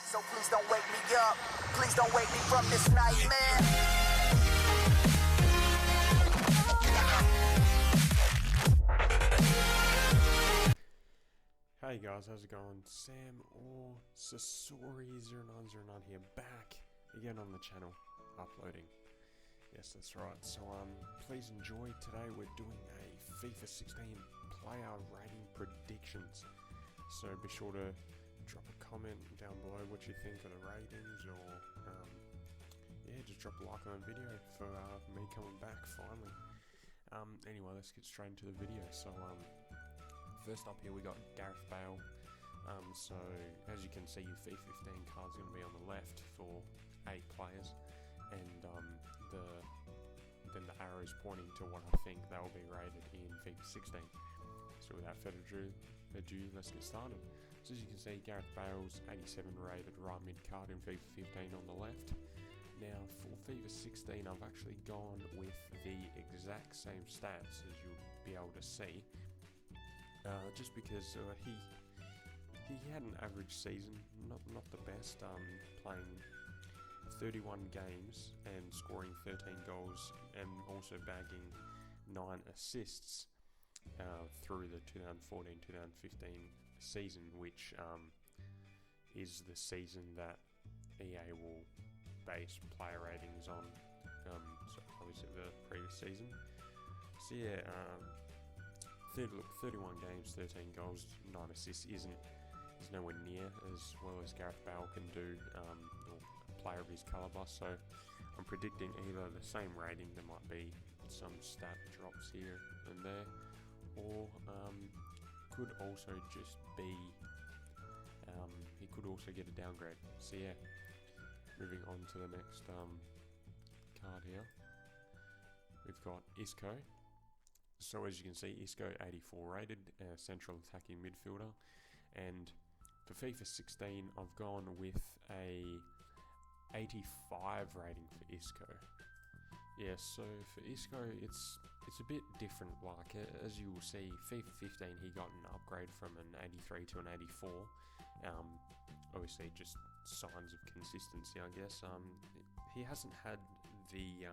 So please don't wake me up. Please don't wake me from this nightmare. Hey guys, how's it going? Sam or Sasori0909 here, back again on the channel, uploading. Yes, that's right. So please enjoy. Today we're doing a FIFA 16 player rating predictions. So be sure to drop a comment down below what you think of the ratings, or yeah, just drop a like on the video for me coming back finally. Anyway, let's get straight into the video. So first up here we got Gareth Bale. So as you can see, your FIFA 15 card's going to be on the left for 8 players, and then the arrows pointing to what I think they'll be rated in FIFA 16. So without further ado, let's get started. So as you can see, Gareth Bale's 87 rated right mid card in FIFA 15 on the left. Now for FIFA 16, I've actually gone with the exact same stats as you'll be able to see, just because he had an average season, not the best, playing 31 games and scoring 13 goals and also bagging 9 assists through the 2014-2015 season, which is the season that EA will base player ratings on, so obviously the previous season. So yeah, 31 games, 13 goals, 9 assists is nowhere near as well as Gareth Bale can do, or a player of his calibre. So I'm predicting either the same rating, there might be some stat drops here and there, or could also just be he could also get a downgrade. So yeah, moving on to the next card here, we've got Isco. So as you can see, Isco 84 rated, central attacking midfielder, and for FIFA 16 I've gone with a 85 rating for Isco. Yeah, so for Isco it's a bit different. Like as you will see, FIFA 15 he got an upgrade from an 83 to an 84. Obviously just signs of consistency, I guess. He hasn't had the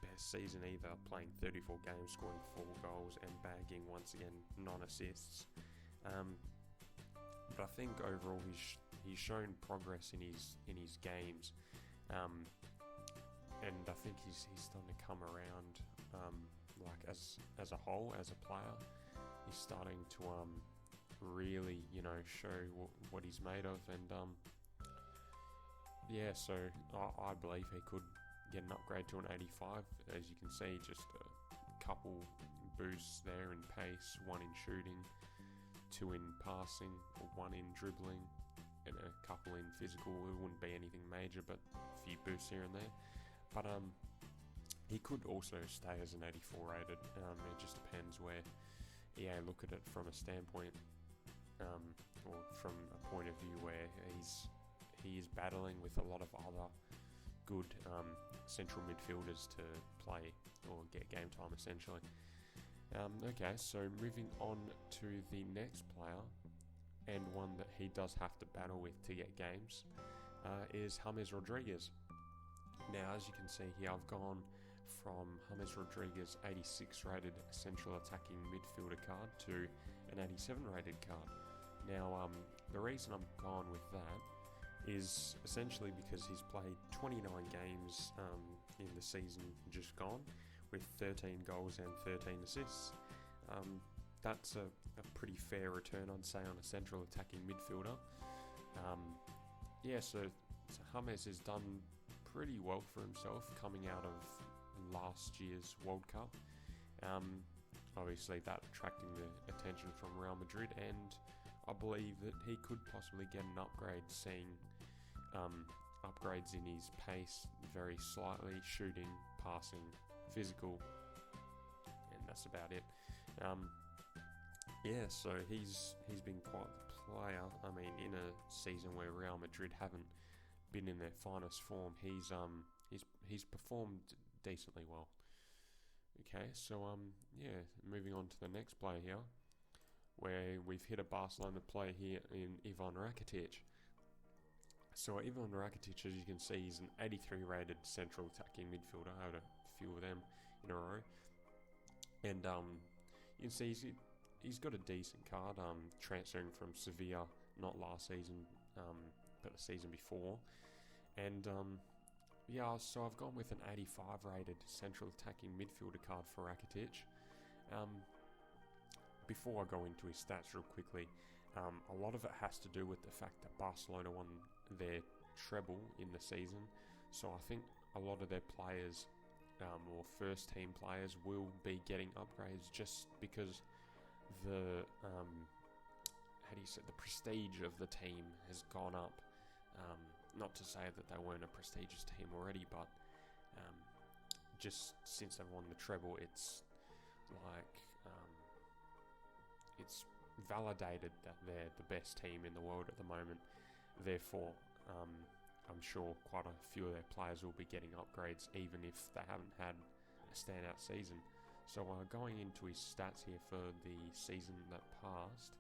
best season either, playing 34 games, scoring 4 goals and bagging once again 9 assists. But I think overall he's shown progress in his games, and I think he's starting to come around, like as a whole, as a player. He's starting to really, show what he's made of, and yeah, so I believe he could get an upgrade to an 85. As you can see, just a couple boosts there in pace, 1 in shooting, 2 in passing, 1 in dribbling, and a couple in physical. It wouldn't be anything major, but a few boosts here and there. But he could also stay as an 84 rated. It just depends where EA look at it from a standpoint, or from a point of view where he is battling with a lot of other good central midfielders to play or get game time essentially. Okay, so moving on to the next player, and one that he does have to battle with to get games, is James Rodriguez. Now as you can see here, I've gone from James Rodriguez 86 rated central attacking midfielder card to an 87 rated card. Now the reason I've gone with that is essentially because he's played 29 games in the season just gone, with 13 goals and 13 assists. That's a pretty fair return, I'd say, on a central attacking midfielder. Yeah, so James has done pretty well for himself coming out of last year's World Cup. Obviously that attracting the attention from Real Madrid, and I believe that he could possibly get an upgrade, seeing upgrades in his pace very slightly, shooting, passing, physical, and that's about it. Yeah, so he's been quite the player. I mean, in a season where Real Madrid haven't been in their finest form, he's performed decently well. Okay, so yeah, moving on to the next player here, where we've hit a Barcelona player here in Ivan Rakitic. So Ivan Rakitic, as you can see, he's an 83 rated central attacking midfielder. I had a few of them in a row, and you can see he's got a decent card. Transferring from Sevilla, not last season, but the season before, and yeah. So I've gone with an 85 rated central attacking midfielder card for Rakitic. Before I go into his stats real quickly, a lot of it has to do with the fact that Barcelona won their treble in the season, so I think a lot of their players, or first team players, will be getting upgrades just because the the prestige of the team has gone up. Not to say that they weren't a prestigious team already, but just since they've won the treble, it's like it's validated that they're the best team in the world at the moment. Therefore, I'm sure quite a few of their players will be getting upgrades, even if they haven't had a standout season. So going into his stats here for the season that passed,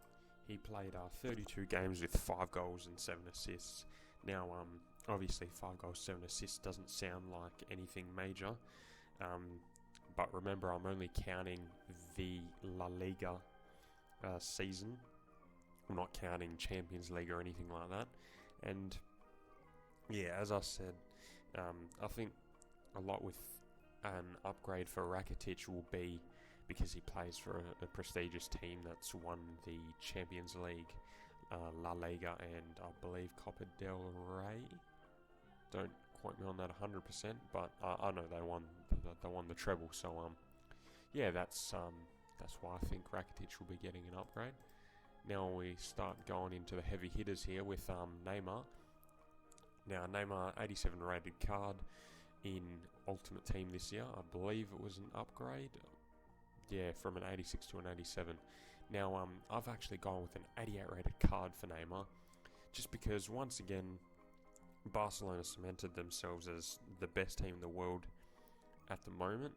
he played 32 games with 5 goals and 7 assists. Now, obviously 5 goals, 7 assists doesn't sound like anything major, but remember, I'm only counting the La Liga season. I'm not counting Champions League or anything like that. And yeah, as I said, I think a lot with an upgrade for Rakitic will be because he plays for a prestigious team that's won the Champions League, La Liga, and I believe Copa del Rey. Don't quote me on that 100%, but I know they won the treble. So yeah, that's why I think Rakitic will be getting an upgrade. Now we start going into the heavy hitters here with Neymar. Now Neymar, 87 rated card in Ultimate Team this year. I believe it was an upgrade. Yeah, from an 86 to an 87. Now I've actually gone with an 88 rated card for Neymar, just because once again Barcelona cemented themselves as the best team in the world at the moment,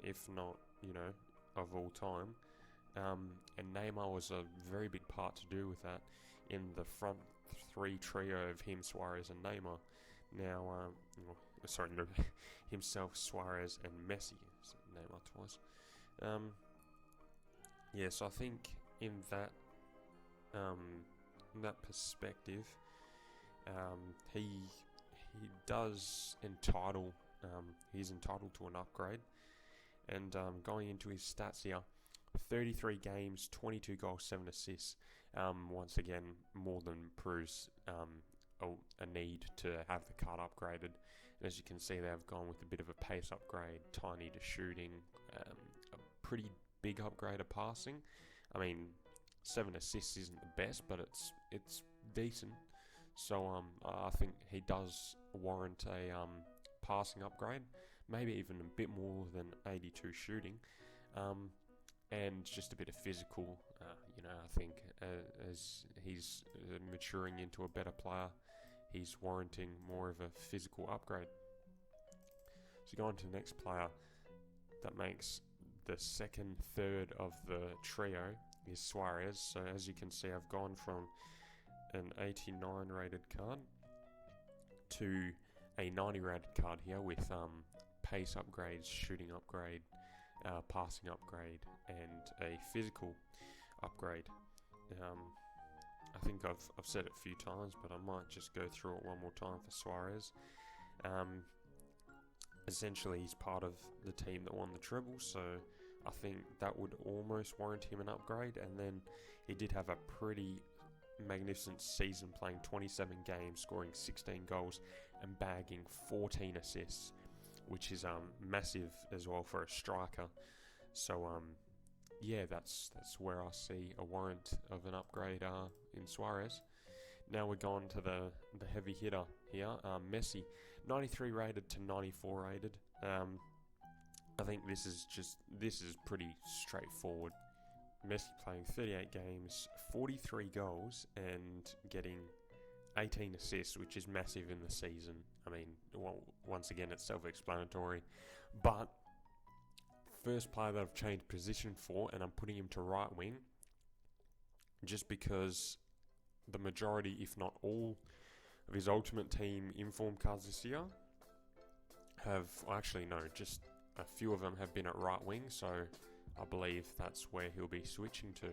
if not, of all time. And Neymar was a very big part to do with that in the front three trio of him, Suarez, and Neymar. Now, himself, Suarez, and Messi. So Neymar twice. So I think in that perspective, he does entitle. He's entitled to an upgrade. And going into his stats here, 33 games, 22 goals, 7 assists. Once again, more than proves a need to have the card upgraded. And as you can see, they've gone with a bit of a pace upgrade, tiny to shooting, a pretty big upgrade of passing. I mean, 7 assists isn't the best, but it's decent. So I think he does warrant a passing upgrade, maybe even a bit more than 82 shooting, and just a bit of physical. I think as he's maturing into a better player, he's warranting more of a physical upgrade. So going to the next player that makes the second third of the trio is Suarez. So as you can see, I've gone from an 89 rated card to a 90 rated card here with pace upgrades, shooting upgrade, passing upgrade, and a physical upgrade. I think I've said it a few times, but I might just go through it one more time for Suarez. Essentially, he's part of the team that won the treble, so I think that would almost warrant him an upgrade. And then he did have a pretty magnificent season, playing 27 games, scoring 16 goals, and bagging 14 assists, which is massive as well for a striker. So that's where I see a warrant of an upgrade in Suarez. Now we're going to the heavy hitter here, Messi, 93 rated to 94 rated. I think this is pretty straightforward. Messi playing 38 games, 43 goals, and getting 18 assists, which is massive in the season. I mean, once again, it's self-explanatory. But first player that I've changed position for, and I'm putting him to right wing, just because the majority, if not all, of his Ultimate Team inform cards this year have, actually no, just a few of them have been at right wing, so I believe that's where he'll be switching to.